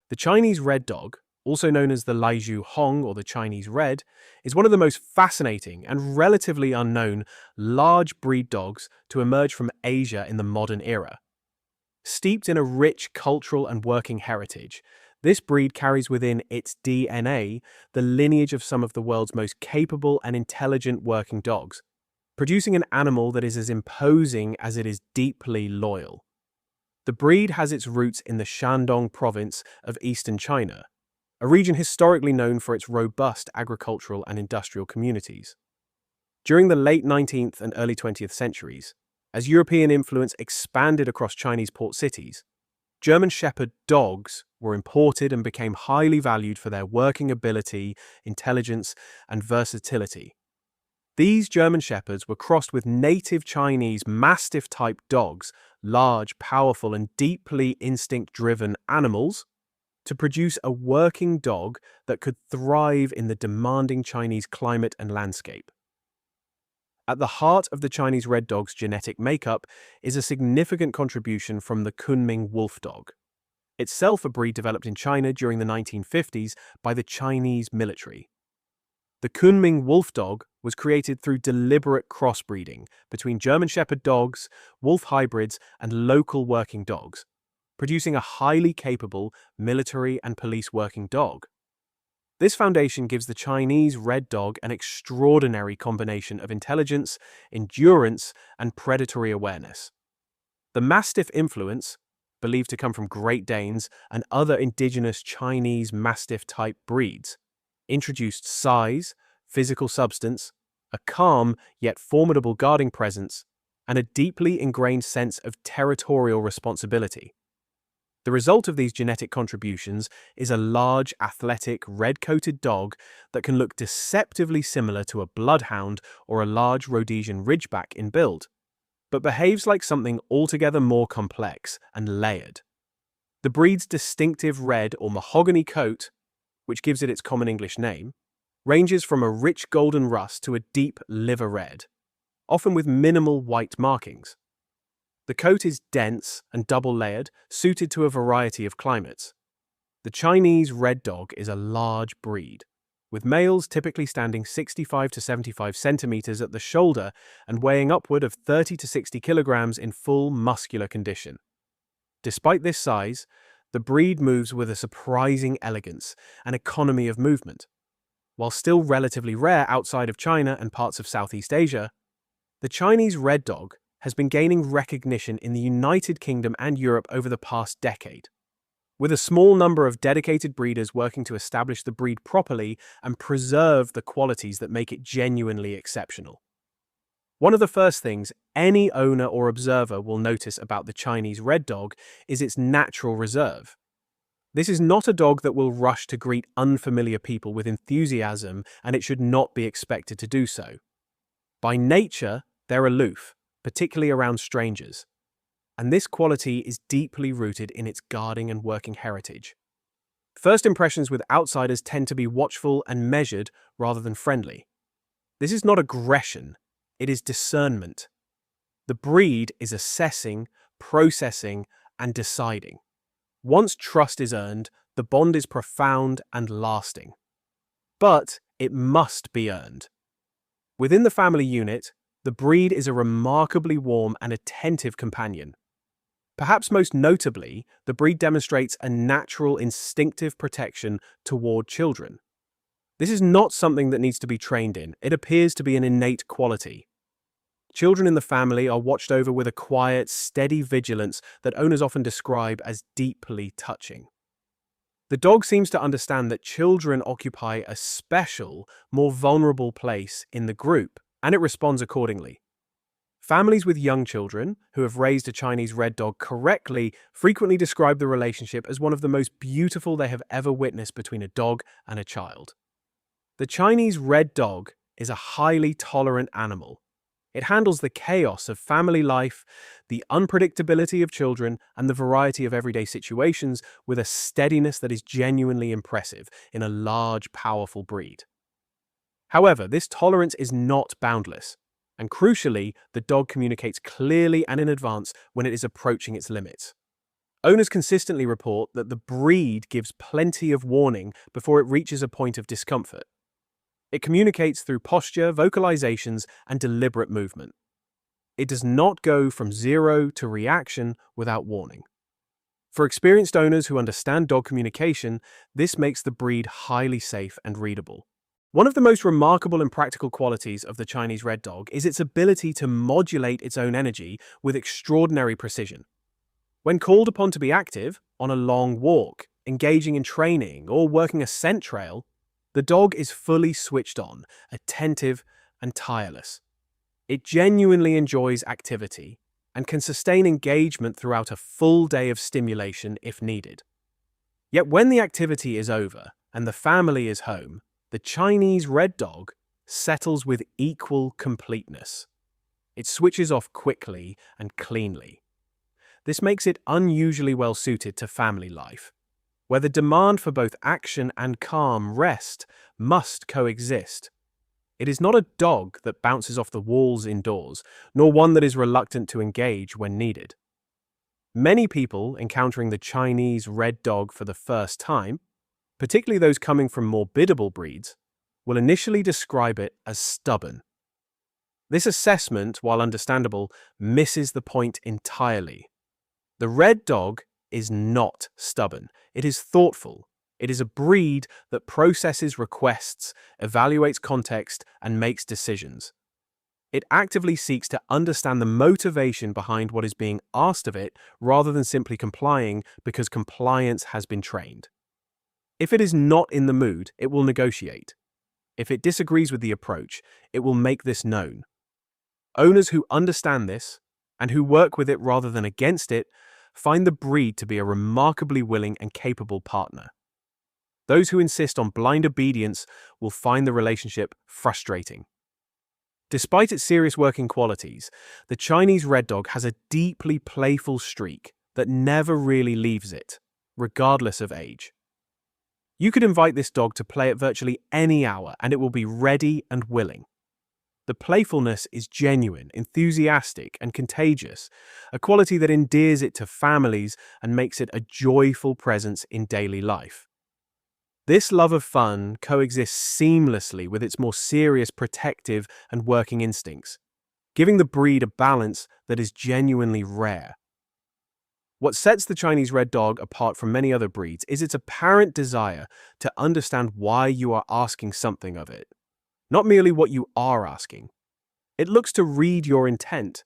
The Chinese Red Dog, also known as the Laizhou Hong or the Chinese Red, is one of the most fascinating and relatively unknown large breed dogs to emerge from Asia in the modern era. Steeped in a rich cultural and working heritage, this breed carries within its DNA the lineage of some of the world's most capable and intelligent working dogs, producing an animal that is as imposing as it is deeply loyal. The breed has its roots in the Shandong province of eastern China, a region historically known for its robust agricultural and industrial communities. During the late 19th and early 20th centuries, as European influence expanded across Chinese port cities, German Shepherd dogs were imported and became highly valued for their working ability, intelligence, and versatility. These German Shepherds were crossed with native Chinese Mastiff-type dogs, large, powerful, and deeply instinct-driven animals, to produce a working dog that could thrive in the demanding Chinese climate and landscape. At the heart of the Chinese Red Dog's genetic makeup is a significant contribution from the Kunming wolf dog, itself a breed developed in China during the 1950s by the Chinese military. The Kunming wolf dog was created through deliberate crossbreeding between German Shepherd dogs, wolf hybrids, and local working dogs, producing a highly capable military and police working dog. This foundation gives the Chinese Red Dog an extraordinary combination of intelligence, endurance, and predatory awareness. The Mastiff influence, believed to come from Great Danes and other indigenous Chinese Mastiff-type breeds, introduced size, physical substance, a calm yet formidable guarding presence, and a deeply ingrained sense of territorial responsibility. The result of these genetic contributions is a large, athletic, red-coated dog that can look deceptively similar to a bloodhound or a large Rhodesian Ridgeback in build, but behaves like something altogether more complex and layered. The breed's distinctive red or mahogany coat, which gives it its common English name, ranges from a rich golden rust to a deep liver red, often with minimal white markings. The coat is dense and double-layered, suited to a variety of climates. The Chinese Red Dog is a large breed, with males typically standing 65 to 75 centimeters at the shoulder and weighing upward of 30 to 60 kilograms in full muscular condition. Despite this size, the breed moves with a surprising elegance and economy of movement. While still relatively rare outside of China and parts of Southeast Asia, the Chinese Red Dog has been gaining recognition in the United Kingdom and Europe over the past decade, with a small number of dedicated breeders working to establish the breed properly and preserve the qualities that make it genuinely exceptional. One of the first things any owner or observer will notice about the Chinese Red Dog is its natural reserve. This is not a dog that will rush to greet unfamiliar people with enthusiasm, and it should not be expected to do so. By nature, they're aloof, particularly around strangers, and this quality is deeply rooted in its guarding and working heritage. First impressions with outsiders tend to be watchful and measured rather than friendly. This is not aggression, it is discernment. The breed is assessing, processing, and deciding. Once trust is earned, the bond is profound and lasting. But it must be earned. Within the family unit, the breed is a remarkably warm and attentive companion. Perhaps most notably, the breed demonstrates a natural instinctive protection toward children. This is not something that needs to be trained in. It appears to be an innate quality. Children in the family are watched over with a quiet, steady vigilance that owners often describe as deeply touching. The dog seems to understand that children occupy a special, more vulnerable place in the group, and it responds accordingly. Families with young children who have raised a Chinese Red Dog correctly frequently describe the relationship as one of the most beautiful they have ever witnessed between a dog and a child. The Chinese Red Dog is a highly tolerant animal. It handles the chaos of family life, the unpredictability of children, and the variety of everyday situations with a steadiness that is genuinely impressive in a large, powerful breed. However, this tolerance is not boundless, and crucially, the dog communicates clearly and in advance when it is approaching its limits. Owners consistently report that the breed gives plenty of warning before it reaches a point of discomfort. It communicates through posture, vocalizations, and deliberate movement. It does not go from zero to reaction without warning. For experienced owners who understand dog communication, this makes the breed highly safe and readable. One of the most remarkable and practical qualities of the Chinese Red Dog is its ability to modulate its own energy with extraordinary precision. When called upon to be active, on a long walk, engaging in training, or working a scent trail, the dog is fully switched on, attentive, and tireless. It genuinely enjoys activity and can sustain engagement throughout a full day of stimulation if needed. Yet when the activity is over and the family is home, the Chinese Red Dog settles with equal completeness. It switches off quickly and cleanly. This makes it unusually well suited to family life, where the demand for both action and calm rest must coexist. It is not a dog that bounces off the walls indoors, nor one that is reluctant to engage when needed. Many people encountering the Chinese Red Dog for the first time, particularly those coming from more biddable breeds, will initially describe it as stubborn. This assessment, while understandable, misses the point entirely. The Red Dog is not stubborn. It is thoughtful. It is a breed that processes requests, evaluates context, and makes decisions. It actively seeks to understand the motivation behind what is being asked of it rather than simply complying because compliance has been trained. If it is not in the mood, it will negotiate. If it disagrees with the approach, it will make this known. Owners who understand this, and who work with it rather than against it, find the breed to be a remarkably willing and capable partner. Those who insist on blind obedience will find the relationship frustrating. Despite its serious working qualities, the Chinese Red Dog has a deeply playful streak that never really leaves it, regardless of age. You could invite this dog to play at virtually any hour and it will be ready and willing. The playfulness is genuine, enthusiastic, and contagious, a quality that endears it to families and makes it a joyful presence in daily life. This love of fun coexists seamlessly with its more serious protective and working instincts, giving the breed a balance that is genuinely rare. What sets the Chinese Red Dog apart from many other breeds is its apparent desire to understand why you are asking something of it. Not merely what you are asking. It looks to read your intent.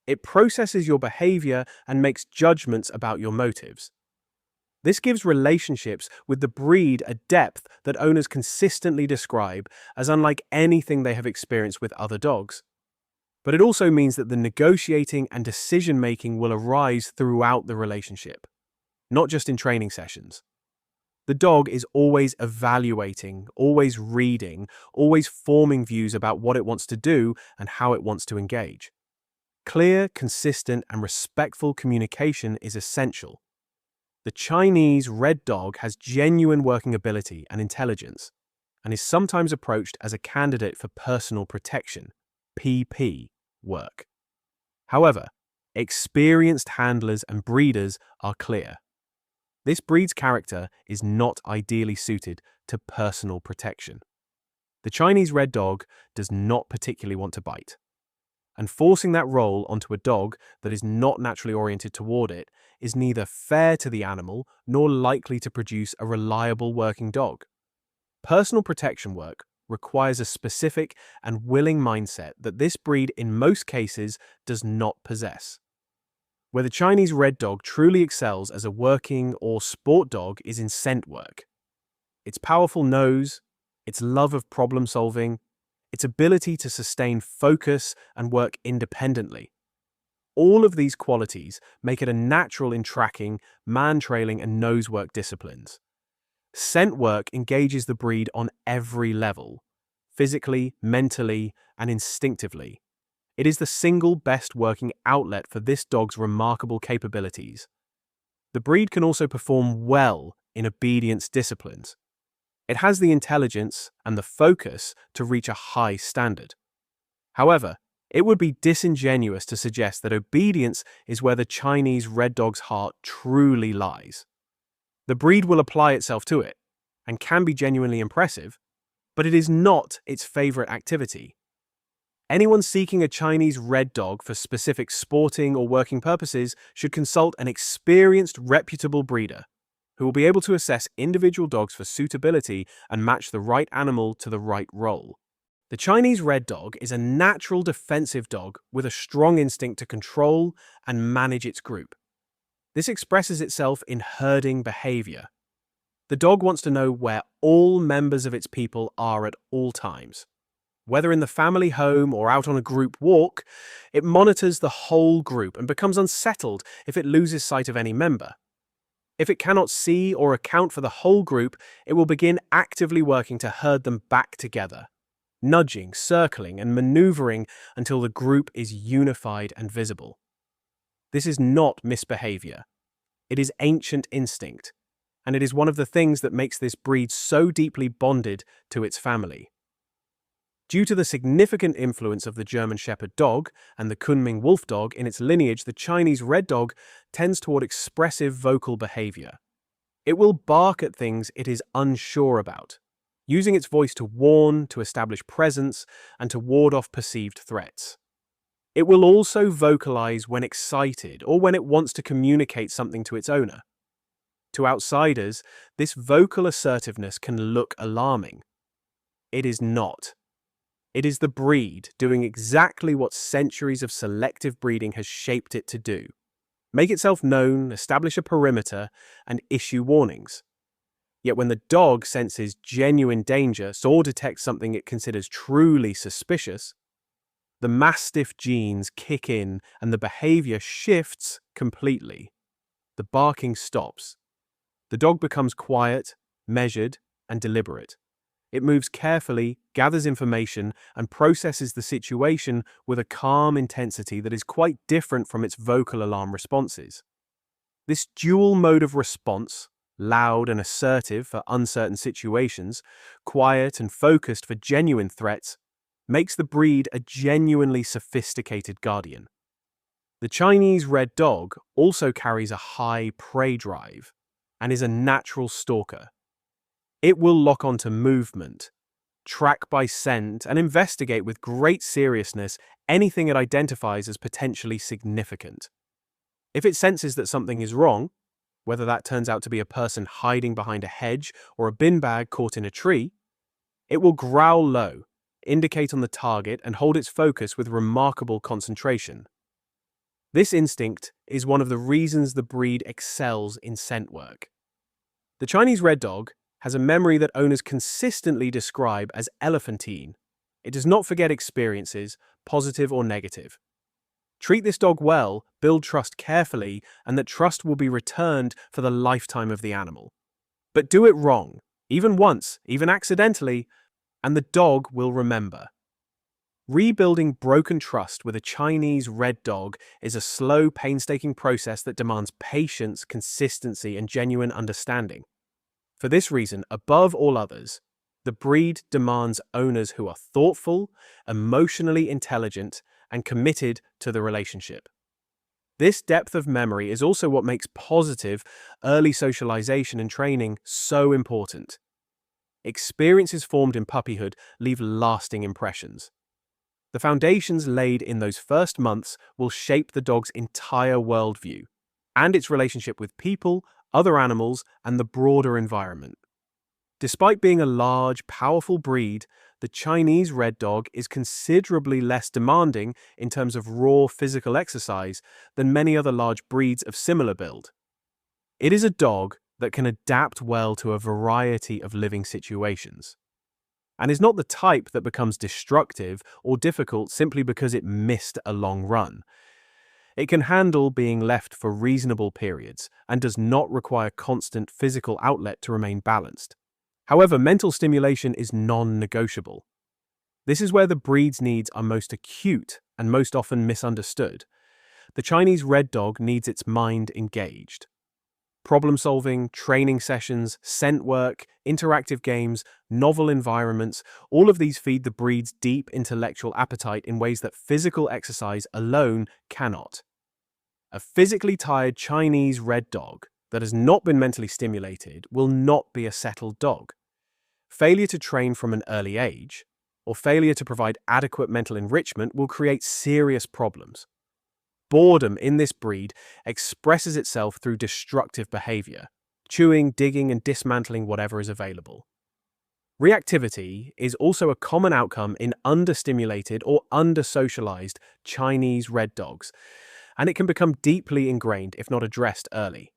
It processes your behavior and makes judgments about your motives. This gives relationships with the breed a depth that owners consistently describe as unlike anything they have experienced with other dogs. But it also means that the negotiating and decision-making will arise throughout the relationship, not just in training sessions. The dog is always evaluating, always reading, always forming views about what it wants to do and how it wants to engage. Clear, consistent, and respectful communication is essential. The Chinese Red Dog has genuine working ability and intelligence, and is sometimes approached as a candidate for personal protection, PP, work. However, experienced handlers and breeders are clear. This breed's character is not ideally suited to personal protection. The Chinese Red Dog does not particularly want to bite, and forcing that role onto a dog that is not naturally oriented toward it is neither fair to the animal nor likely to produce a reliable working dog. Personal protection work requires a specific and willing mindset that this breed in most cases does not possess. Where the Chinese Red Dog truly excels as a working or sport dog is in scent work. Its powerful nose, its love of problem solving, its ability to sustain focus and work independently. All of these qualities make it a natural in tracking, man-trailing, and nose work disciplines. Scent work engages the breed on every level, physically, mentally, and instinctively. It is the single best working outlet for this dog's remarkable capabilities. The breed can also perform well in obedience disciplines. It has the intelligence and the focus to reach a high standard. However, It would be disingenuous to suggest that obedience is where the Chinese Red Dog's heart truly lies. The breed will apply itself to it, and can be genuinely impressive, but it is not its favorite activity. Anyone seeking a Chinese Red Dog for specific sporting or working purposes should consult an experienced, reputable breeder who will be able to assess individual dogs for suitability and match the right animal to the right role. The Chinese Red Dog is a natural defensive dog with a strong instinct to control and manage its group. This expresses itself in herding behavior. The dog wants to know where all members of its people are at all times. Whether in the family home or out on a group walk, it monitors the whole group and becomes unsettled if it loses sight of any member. If it cannot see or account for the whole group, it will begin actively working to herd them back together, nudging, circling, and maneuvering until the group is unified and visible. This is not misbehavior. It is ancient instinct, and it is one of the things that makes this breed so deeply bonded to its family. Due to the significant influence of the German Shepherd dog and the Kunming Wolf dog in its lineage, the Chinese Red Dog tends toward expressive vocal behavior. It will bark at things it is unsure about, using its voice to warn, to establish presence, and to ward off perceived threats. It will also vocalize when excited or when it wants to communicate something to its owner. To outsiders, this vocal assertiveness can look alarming. It is not. It is the breed doing exactly what centuries of selective breeding has shaped it to do: make itself known, establish a perimeter, and issue warnings. Yet when the dog senses genuine danger or detects something it considers truly suspicious, the Mastiff genes kick in and the behavior shifts completely. The barking stops. The dog becomes quiet, measured, and deliberate. It moves carefully, gathers information, and processes the situation with a calm intensity that is quite different from its vocal alarm responses. This dual mode of response, loud and assertive for uncertain situations, quiet and focused for genuine threats, makes the breed a genuinely sophisticated guardian. The Chinese Red Dog also carries a high prey drive and is a natural stalker. It will lock onto movement, track by scent, and investigate with great seriousness anything it identifies as potentially significant. If it senses that something is wrong, whether that turns out to be a person hiding behind a hedge or a bin bag caught in a tree, it will growl low, indicate on the target, and hold its focus with remarkable concentration. This instinct is one of the reasons the breed excels in scent work. The Chinese Red Dog has a memory that owners consistently describe as elephantine. It does not forget experiences, positive or negative. Treat this dog well, build trust carefully, and that trust will be returned for the lifetime of the animal. But do it wrong, even once, even accidentally, and the dog will remember. Rebuilding broken trust with a Chinese Red Dog is a slow, painstaking process that demands patience, consistency, and genuine understanding. For this reason, above all others, the breed demands owners who are thoughtful, emotionally intelligent, and committed to the relationship. This depth of memory is also what makes positive, early socialization and training so important. Experiences formed in puppyhood leave lasting impressions. The foundations laid in those first months will shape the dog's entire worldview and its relationship with people, other animals, and the broader environment. Despite being a large, powerful breed, the Chinese Red Dog is considerably less demanding in terms of raw physical exercise than many other large breeds of similar build. It is a dog that can adapt well to a variety of living situations, and is not the type that becomes destructive or difficult simply because it missed a long run. It can handle being left for reasonable periods and does not require constant physical outlet to remain balanced. However, mental stimulation is non-negotiable. This is where the breed's needs are most acute and most often misunderstood. The Chinese Red Dog needs its mind engaged. Problem-solving, training sessions, scent work, interactive games, novel environments, all of these feed the breed's deep intellectual appetite in ways that physical exercise alone cannot. A physically tired Chinese red dog that has not been mentally stimulated will not be a settled dog. Failure to train from an early age, or failure to provide adequate mental enrichment will create serious problems. Boredom in this breed expresses itself through destructive behavior, chewing, digging, and dismantling whatever is available. Reactivity is also a common outcome in understimulated or undersocialized Chinese red dogs, and it can become deeply ingrained if not addressed early.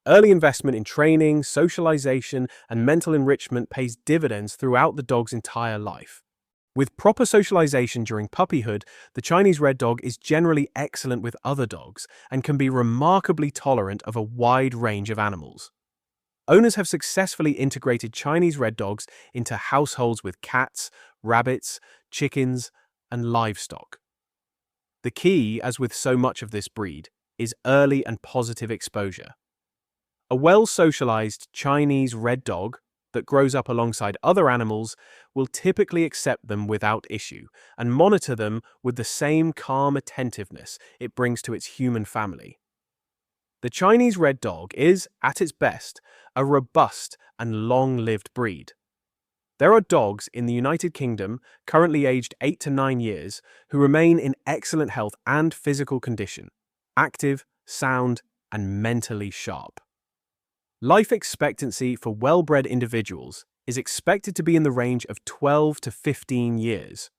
Early investment in training, socialization, and mental enrichment pays dividends throughout the dog's entire life. With proper socialization during puppyhood, the Chinese red dog is generally excellent with other dogs and can be remarkably tolerant of a wide range of animals. Owners have successfully integrated Chinese red dogs into households with cats, rabbits, chickens, and livestock. The key, as with so much of this breed, is early and positive exposure. A well-socialized Chinese red dog that grows up alongside other animals will typically accept them without issue and monitor them with the same calm attentiveness it brings to its human family. The Chinese red dog is, at its best, a robust and long-lived breed. There are dogs in the United Kingdom, currently aged 8 to 9 years, who remain in excellent health and physical condition, active, sound, and mentally sharp. Life expectancy for well-bred individuals is expected to be in the range of 12 to 15 years,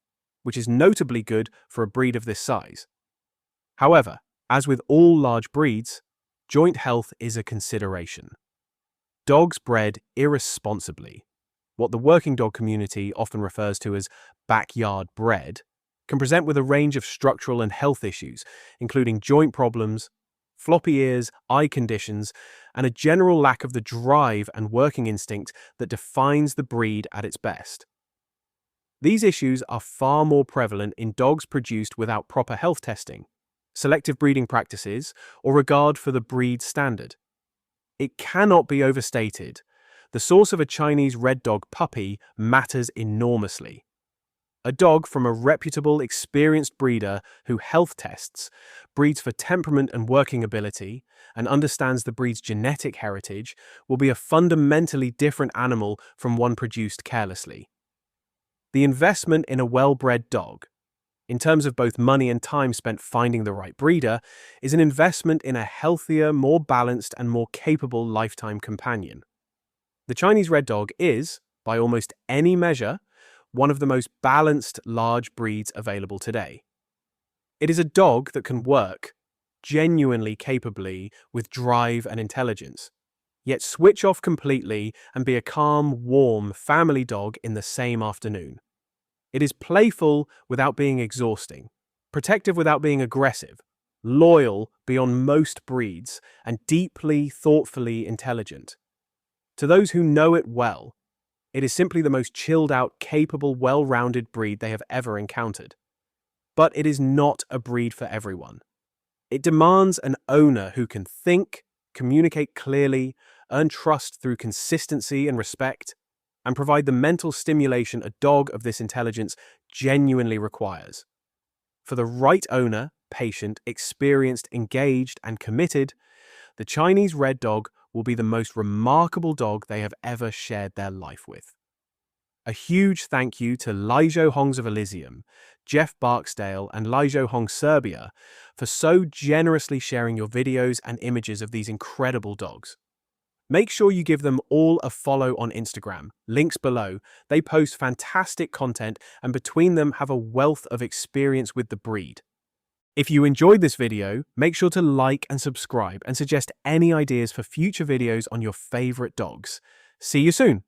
which is notably good for a breed of this size. However, as with all large breeds, joint health is a consideration. Dogs bred irresponsibly, what the working dog community often refers to as backyard bred, can present with a range of structural and health issues, including joint problems, floppy ears, eye conditions, and a general lack of the drive and working instinct that defines the breed at its best. These issues are far more prevalent in dogs produced without proper health testing, selective breeding practices, or regard for the breed standard. It cannot be overstated. The source of a Chinese red dog puppy matters enormously. A dog from a reputable, experienced breeder who health tests, breeds for temperament and working ability, and understands the breed's genetic heritage will be a fundamentally different animal from one produced carelessly. The investment in a well-bred dog, in terms of both money and time spent finding the right breeder, is an investment in a healthier, more balanced, and more capable lifetime companion. The Chinese red dog is, by almost any measure, one of the most balanced large breeds available today. It is a dog that can work genuinely capably with drive and intelligence, yet switch off completely and be a calm, warm family dog in the same afternoon. It is playful without being exhausting, protective without being aggressive, loyal beyond most breeds, and deeply, thoughtfully intelligent. To those who know it well, it is simply the most chilled-out, capable, well-rounded breed they have ever encountered. But it is not a breed for everyone. It demands an owner who can think, communicate clearly, earn trust through consistency and respect, and provide the mental stimulation a dog of this intelligence genuinely requires. For the right owner, patient, experienced, engaged, and committed, the Chinese red dog will be the most remarkable dog they have ever shared their life with. A huge thank you to Laizhou Hongs of Elysium, Jeff Barksdale, and Laizhou Hong Serbia for so generously sharing your videos and images of these incredible dogs. Make sure you give them all a follow on Instagram, links below. They post fantastic content and between them have a wealth of experience with the breed. If you enjoyed this video, make sure to like and subscribe and suggest any ideas for future videos on your favorite dogs. See you soon!